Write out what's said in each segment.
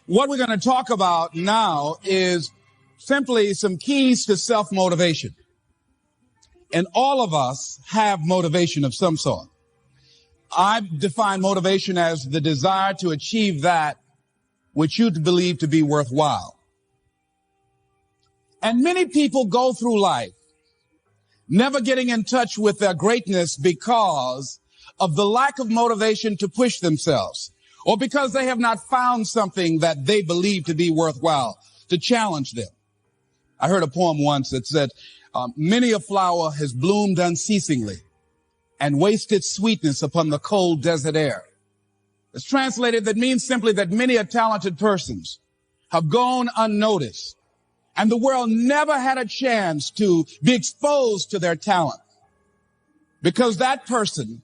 What we're going to talk about now is simply some keys to self-motivation. And all of us have motivation of some sort. I define motivation as the desire to achieve that which you believe to be worthwhile. And many people go through life never getting in touch with their greatness because of the lack of motivation to push themselves, or because they have not found something that they believe to be worthwhile to challenge them. I heard a poem once that said, many a flower has bloomed unceasingly and wasted sweetness upon the cold desert air. It's translated, that means simply that many a talented persons have gone unnoticed, and the world never had a chance to be exposed to their talent because that person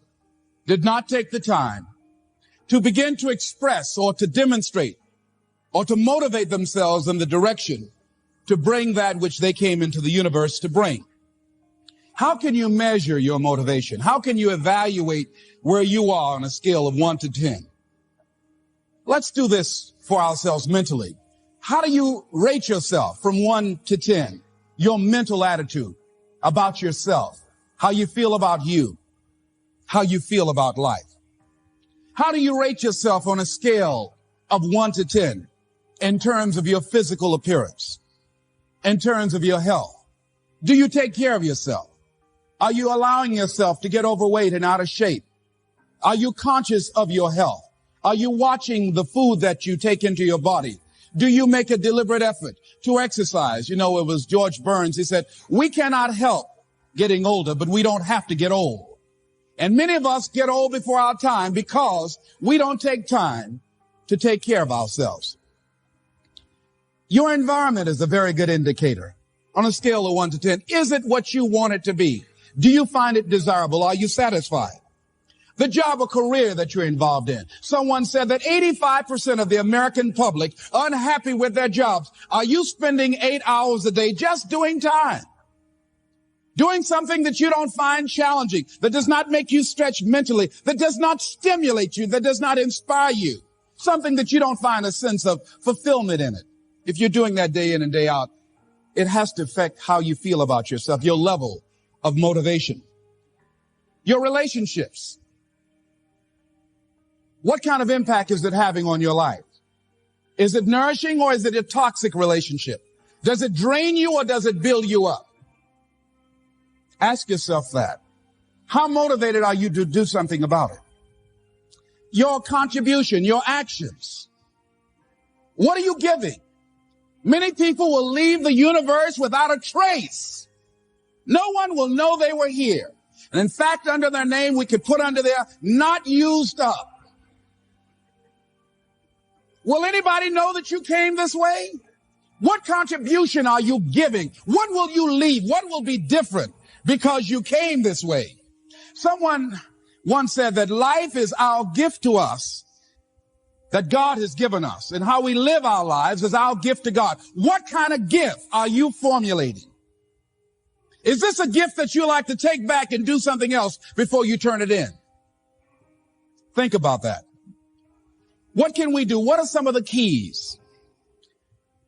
did not take the time to begin to express or to demonstrate or to motivate themselves in the direction to bring that which they came into the universe to bring. How can you measure your motivation? How can you evaluate where you are on a scale of 1 to 10? Let's do this for ourselves mentally. How do you rate yourself from 1 to 10? Your mental attitude about yourself, how you feel about you, how you feel about life. How do you rate yourself on a scale of 1 to 10 in terms of your physical appearance, in terms of your health? Do you take care of yourself? Are you allowing yourself to get overweight and out of shape? Are you conscious of your health? Are you watching the food that you take into your body? Do you make a deliberate effort to exercise? You know, it was George Burns. He said, we cannot help getting older, but we don't have to get old. And many of us get old before our time because we don't take time to take care of ourselves. Your environment is a very good indicator. On a scale of 1 to 10, is it what you want it to be? Do you find it desirable? Are you satisfied? The job or career that you're involved in. Someone said that 85% of the American public are unhappy with their jobs. Are you spending 8 hours a day just doing time? Doing something that you don't find challenging, that does not make you stretch mentally, that does not stimulate you, that does not inspire you. Something that you don't find a sense of fulfillment in it. If you're doing that day in and day out, it has to affect how you feel about yourself, your level of motivation. Your relationships. What kind of impact is it having on your life? Is it nourishing or is it a toxic relationship? Does it drain you or does it build you up? Ask yourself that. How motivated are you to do something about it? Your contribution, your actions. What are you giving? Many people will leave the universe without a trace. No one will know they were here. And in fact, under their name, we could put under there, not used up. Will anybody know that you came this way? What contribution are you giving? What will you leave? What will be different because you came this way? Someone once said that life is our gift to us that God has given us, and how we live our lives is our gift to God. What kind of gift are you formulating? Is this a gift that you like to take back and do something else before you turn it in? Think about that. What can we do? What are some of the keys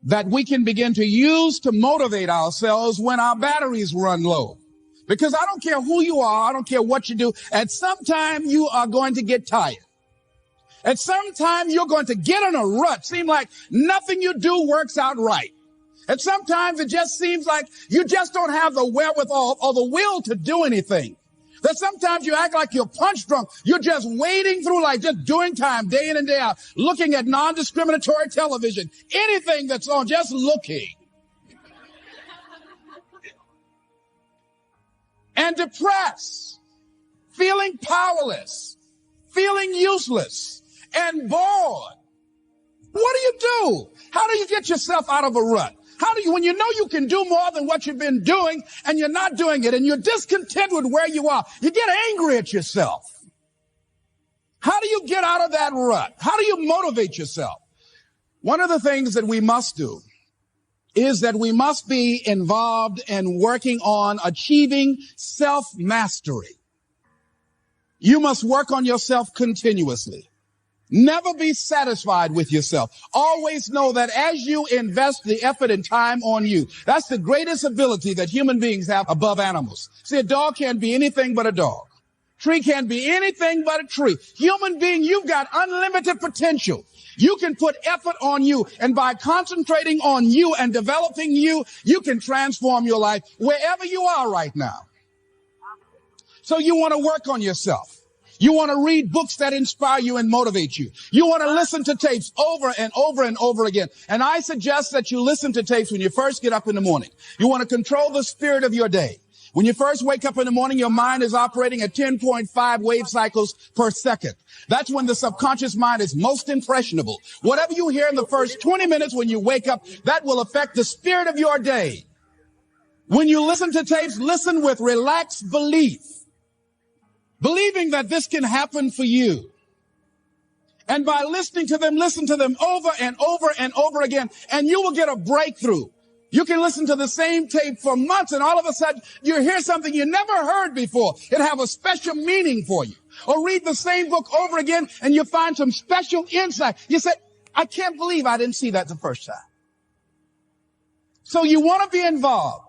that we can begin to use to motivate ourselves when our batteries run low? Because I don't care who you are, I don't care what you do, at some time you are going to get tired. At some time you're going to get in a rut, seem like nothing you do works out right. And sometimes it just seems like you just don't have the wherewithal or the will to do anything. That sometimes you act like you're punch drunk. You're just wading through life, just doing time day in and day out, looking at non-discriminatory television, anything that's on, just looking. And depressed, feeling powerless, feeling useless, and bored. What do you do? How do you get yourself out of a rut? How do you, when you know you can do more than what you've been doing and you're not doing it and you're discontent with where you are, you get angry at yourself. How do you get out of that rut? How do you motivate yourself? One of the things that we must do is that we must be involved in working on achieving self-mastery. You must work on yourself continuously. Never be satisfied with yourself. Always know that as you invest the effort and time on you, that's the greatest ability that human beings have above animals. See, a dog can't be anything but a dog. Tree can't be anything but a tree. Human being, you've got unlimited potential. You can put effort on you, and by concentrating on you and developing you, you can transform your life wherever you are right now. So you want to work on yourself. You want to read books that inspire you and motivate you. You want to listen to tapes over and over and over again. And I suggest that you listen to tapes when you first get up in the morning. You want to control the spirit of your day. When you first wake up in the morning, your mind is operating at 10.5 wave cycles per second. That's when the subconscious mind is most impressionable. Whatever you hear in the first 20 minutes when you wake up, that will affect the spirit of your day. When you listen to tapes, listen with relaxed belief. Believing that this can happen for you. And by listening to them, listen to them over and over and over again, and you will get a breakthrough. You can listen to the same tape for months, and all of a sudden, you hear something you never heard before. It'll have a special meaning for you. Or read the same book over again, and you find some special insight. You say, I can't believe I didn't see that the first time. So you want to be involved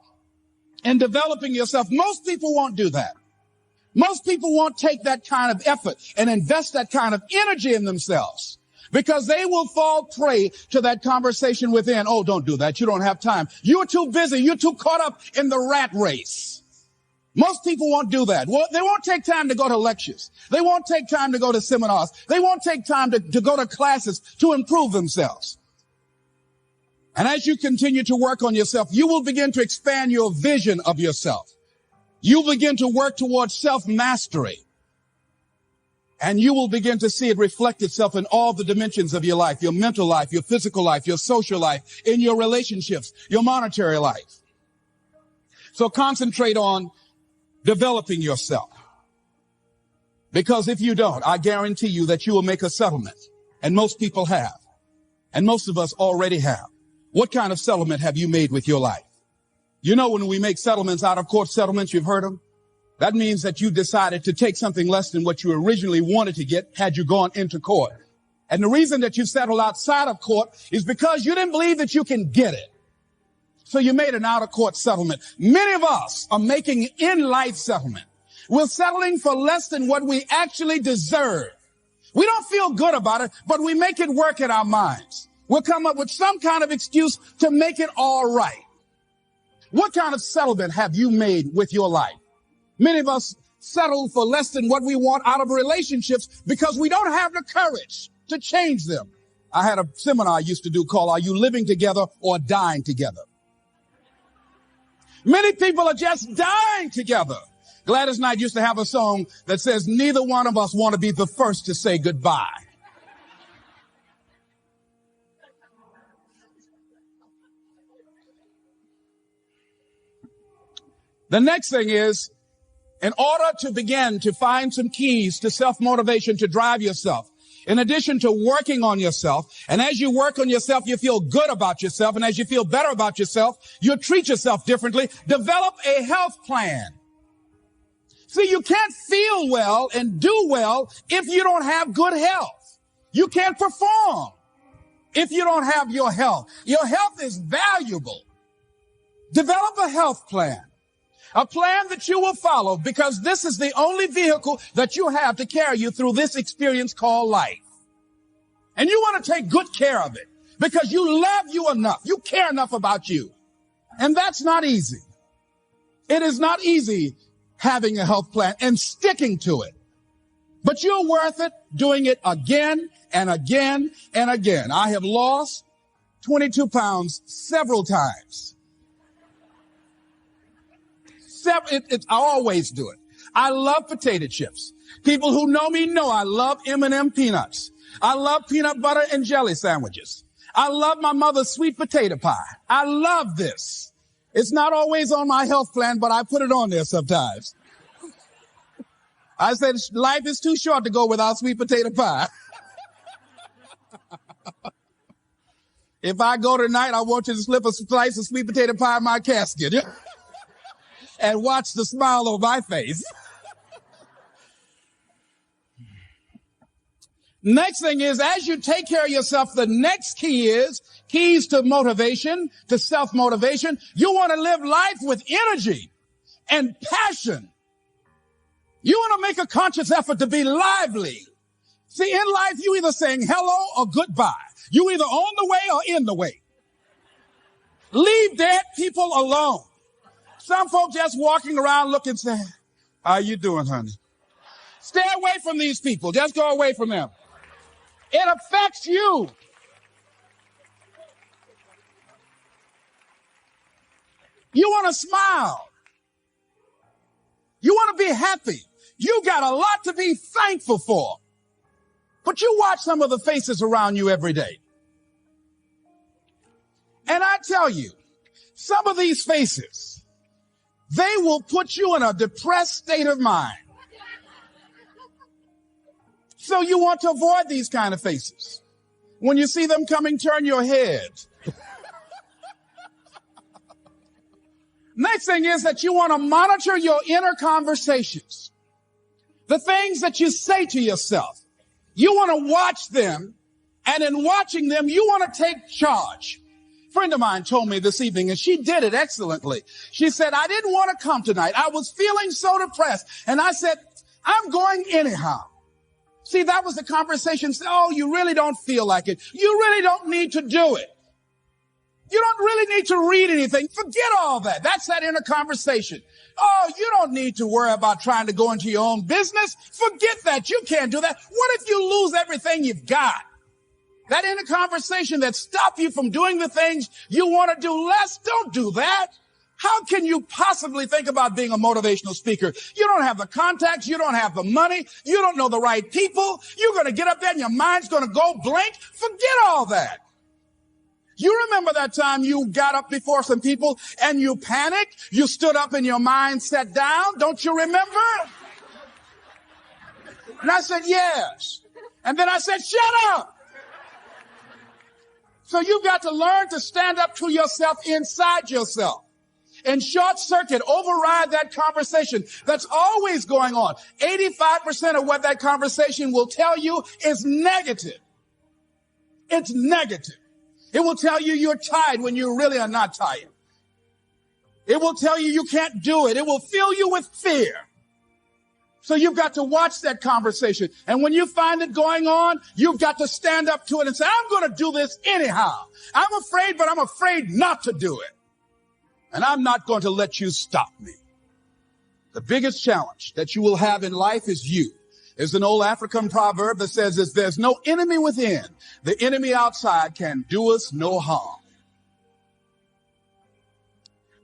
in developing yourself. Most people won't do that. Most people won't take that kind of effort and invest that kind of energy in themselves because they will fall prey to that conversation within. Oh, don't do that. You don't have time. You're too busy. You're too caught up in the rat race. Most people won't do that. Well, they won't take time to go to lectures. They won't take time to go to seminars. They won't take time to go to classes to improve themselves. And as you continue to work on yourself, you will begin to expand your vision of yourself. You begin to work towards self-mastery, and you will begin to see it reflect itself in all the dimensions of your life, your mental life, your physical life, your social life, in your relationships, your monetary life. So concentrate on developing yourself, because if you don't, I guarantee you that you will make a settlement, and most people have, and most of us already have. What kind of settlement have you made with your life? You know, when we make settlements, out of court settlements, you've heard them. That means that you decided to take something less than what you originally wanted to get had you gone into court. And the reason that you settled outside of court is because you didn't believe that you can get it. So you made an out of court settlement. Many of us are making in life settlement. We're settling for less than what we actually deserve. We don't feel good about it, but we make it work in our minds. We'll come up with some kind of excuse to make it all right. What kind of settlement have you made with your life? Many of us settle for less than what we want out of relationships because we don't have the courage to change them. I had a seminar I used to do called, Are You Living Together or Dying Together? Many people are just dying together. Gladys Knight used to have a song that says, neither one of us want to be the first to say goodbye. The next thing is, in order to begin to find some keys to self-motivation to drive yourself, in addition to working on yourself, and as you work on yourself, you feel good about yourself, and as you feel better about yourself, you'll treat yourself differently. Develop a health plan. See, you can't feel well and do well if you don't have good health. You can't perform if you don't have your health. Your health is valuable. Develop a health plan. A plan that you will follow, because this is the only vehicle that you have to carry you through this experience called life. And you want to take good care of it because you love you enough. You care enough about you. And that's not easy. It is not easy having a health plan and sticking to it. But you're worth it doing it again and again and again. I have lost 22 pounds several times. I always do it. I love potato chips. People who know me know I love M&M peanuts. I love peanut butter and jelly sandwiches. I love my mother's sweet potato pie. I love this. It's not always on my health plan, but I put it on there sometimes. I said, life is too short to go without sweet potato pie. If I go tonight, I want you to slip a slice of sweet potato pie in my casket. And watch the smile on my face. Next thing is, as you take care of yourself, the next key is keys to motivation, to self-motivation. You want to live life with energy and passion. You want to make a conscious effort to be lively. See, in life, you either saying hello or goodbye. You either on the way or in the way. Leave dead people alone. Some folks just walking around looking sad. How you doing, honey? Stay away from these people. Just go away from them. It affects you. You want to smile. You want to be happy. You got a lot to be thankful for. But you watch some of the faces around you every day. And I tell you, some of these faces, they will put you in a depressed state of mind. So you want to avoid these kind of faces. When you see them coming, turn your head. Next thing is that you want to monitor your inner conversations. The things that you say to yourself. You want to watch them, and in watching them, you want to take charge. A friend of mine told me this evening, and she did it excellently. She said, I didn't want to come tonight. I was feeling so depressed. And I said, I'm going anyhow. See, that was the conversation. Oh, you really don't feel like it. You really don't need to do it. You don't really need to read anything. Forget all that. That's that inner conversation. Oh, you don't need to worry about trying to go into your own business. Forget that. You can't do that. What if you lose everything you've got? That inner conversation that stops you from doing the things you want to do less, don't do that. How can you possibly think about being a motivational speaker? You don't have the contacts. You don't have the money. You don't know the right people. You're going to get up there and your mind's going to go blank. Forget all that. You remember that time you got up before some people and you panicked? You stood up and your mind sat down. Don't you remember? And I said, yes. And then I said, shut up. So you've got to learn to stand up to yourself inside yourself. And short circuit, override that conversation that's always going on. 85% of what that conversation will tell you is negative. It's negative. It will tell you you're tired when you really are not tired. It will tell you you can't do it. It will fill you with fear. So you've got to watch that conversation. And when you find it going on, you've got to stand up to it and say, I'm going to do this anyhow. I'm afraid, but I'm afraid not to do it. And I'm not going to let you stop me. The biggest challenge that you will have in life is you. There's an old African proverb that says, if there's no enemy within, the enemy outside can do us no harm.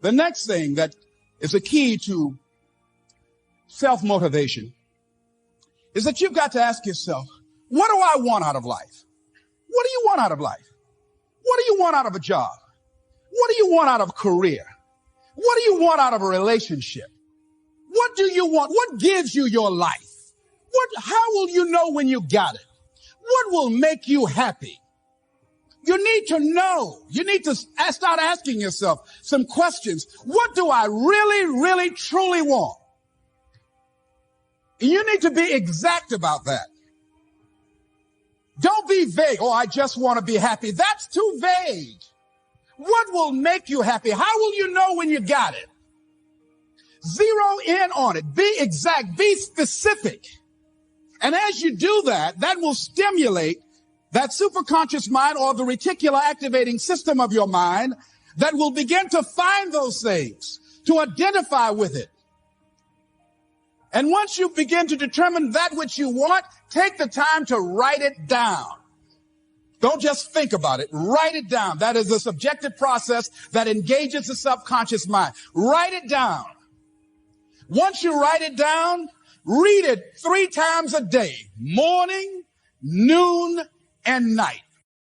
The next thing that is a key to self-motivation is that you've got to ask yourself, what do I want out of life? What do you want out of life? What do you want out of a job? What do you want out of a career? What do you want out of a relationship? What do you want? What gives you your life? How will you know when you got it? What will make you happy? You need to know. You need to start asking yourself some questions. What do I really, really, truly want? You need to be exact about that. Don't be vague. Oh, I just want to be happy. That's too vague. What will make you happy? How will you know when you got it? Zero in on it. Be exact. Be specific. And as you do that, that will stimulate that superconscious mind or the reticular activating system of your mind that will begin to find those things, to identify with it. And once you begin to determine that which you want, take the time to write it down. Don't just think about it. Write it down. That is a subjective process that engages the subconscious mind. Write it down. Once you write it down, read it 3 times a day, morning, noon, and night.